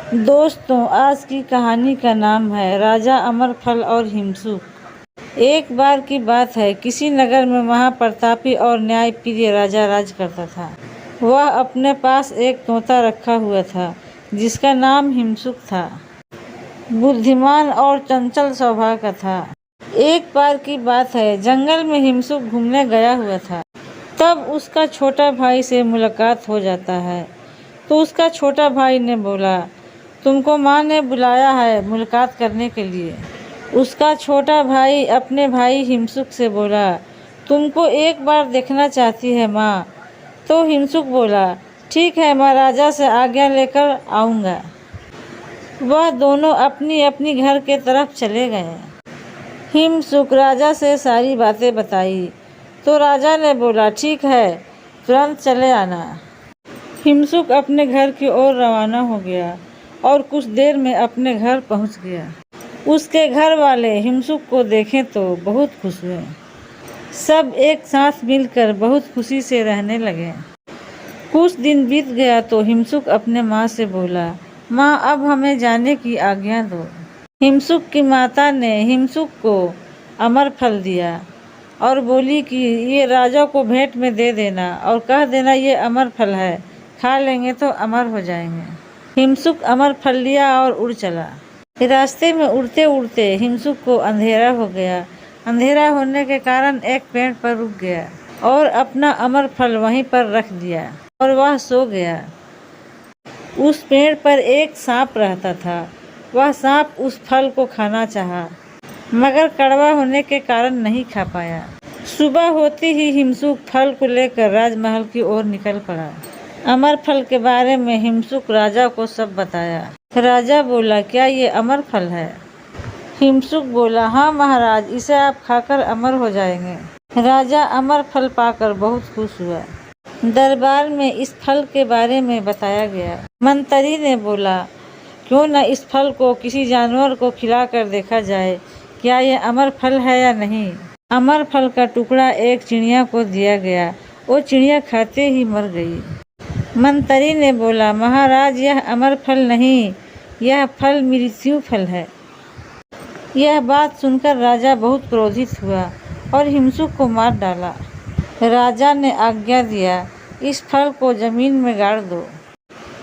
दोस्तों, आज की कहानी का नाम है राजा अमरफल और हिमसुक। एक बार की बात है, किसी नगर में महाप्रतापी और न्यायप्रिय राजा राज करता था। वह अपने पास एक तोता रखा हुआ था जिसका नाम हिमसुक था। बुद्धिमान और चंचल स्वभाव का था। एक बार की बात है, जंगल में हिमसुक घूमने गया हुआ था। तब उसका छोटा भाई से मुलाकात हो जाता है। तो उसका छोटा भाई ने बोला, तुमको माँ ने बुलाया है मुलाकात करने के लिए। उसका छोटा भाई अपने भाई हिमसुक से बोला, तुमको एक बार देखना चाहती है माँ। तो हिमसुक बोला, ठीक है, मैं राजा से आज्ञा लेकर आऊँगा। वह दोनों अपनी अपनी घर के तरफ चले गए। हिमसुक राजा से सारी बातें बताई तो राजा ने बोला, ठीक है, तुरंत चले आना। हिमसुक अपने घर की ओर रवाना हो गया और कुछ देर में अपने घर पहुंच गया। उसके घर वाले हिमसुक को देखें तो बहुत खुश हुए। सब एक साथ मिलकर बहुत खुशी से रहने लगे। कुछ दिन बीत गया तो हिमसुक अपने माँ से बोला, माँ, अब हमें जाने की आज्ञा दो। हिमसुक की माता ने हिमसुक को अमर फल दिया और बोली कि ये राजा को भेंट में दे देना और कह देना ये अमर फल है, खा लेंगे तो अमर हो जाएंगे। हिमसुक अमर फल लिया और उड़ चला। रास्ते में उड़ते उड़ते हिमसुक को अंधेरा हो गया। अंधेरा होने के कारण एक पेड़ पर रुक गया और अपना अमर फल वहीं पर रख दिया और वह सो गया। उस पेड़ पर एक सांप रहता था। वह सांप उस फल को खाना चाहा, मगर कड़वा होने के कारण नहीं खा पाया। सुबह होते ही हिमसुक फल को लेकर राजमहल की ओर निकल पड़ा। अमर फल के बारे में हिमसुक राजा को सब बताया। राजा बोला, क्या ये अमर फल है? हिमसुक बोला, हाँ महाराज, इसे आप खाकर अमर हो जाएंगे। राजा अमर फल पाकर बहुत खुश हुआ। दरबार में इस फल के बारे में बताया गया। मंत्री ने बोला, क्यों न इस फल को किसी जानवर को खिलाकर देखा जाए, क्या यह अमर फल है या नहीं। अमर फल का टुकड़ा एक चिड़िया को दिया गया। वो चिड़िया खाते ही मर गई। मंत्री ने बोला, महाराज, यह अमर फल नहीं, यह फल मृत्यु फल है। यह बात सुनकर राजा बहुत क्रोधित हुआ और हिमसुक को मार डाला। राजा ने आज्ञा दिया, इस फल को जमीन में गाड़ दो।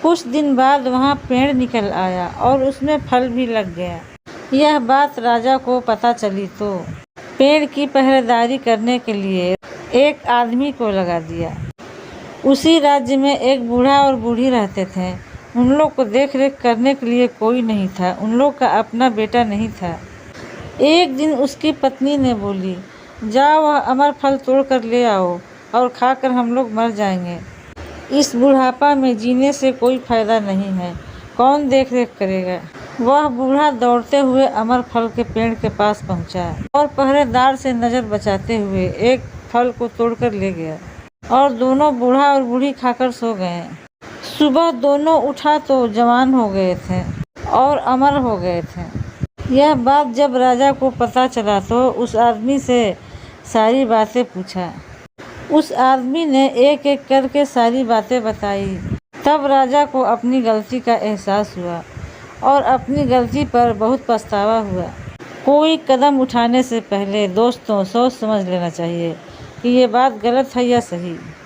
कुछ दिन बाद वहाँ पेड़ निकल आया और उसमें फल भी लग गया। यह बात राजा को पता चली तो पेड़ की पहरेदारी करने के लिए एक आदमी को लगा दिया। उसी राज्य में एक बूढ़ा और बूढ़ी रहते थे। उन लोग को देख रेख करने के लिए कोई नहीं था। उन लोग का अपना बेटा नहीं था। एक दिन उसकी पत्नी ने बोली, जाओ, वह अमर फल तोड़ कर ले आओ और खाकर हम लोग मर जाएंगे। इस बुढ़ापा में जीने से कोई फायदा नहीं है, कौन देख रेख करेगा। वह बूढ़ा दौड़ते हुए अमर फल के पेड़ के पास पहुंचा और पहरेदार से नज़र बचाते हुए एक फल को तोड़कर ले गया और दोनों बूढ़ा और बूढ़ी खाकर सो गए। सुबह दोनों उठा तो जवान हो गए थे और अमर हो गए थे। यह बात जब राजा को पता चला तो उस आदमी से सारी बातें पूछा। उस आदमी ने एक एक करके सारी बातें बताई। तब राजा को अपनी गलती का एहसास हुआ और अपनी गलती पर बहुत पछतावा हुआ। कोई कदम उठाने से पहले दोस्तों सोच समझ लेना चाहिए कि ये बात गलत है या सही।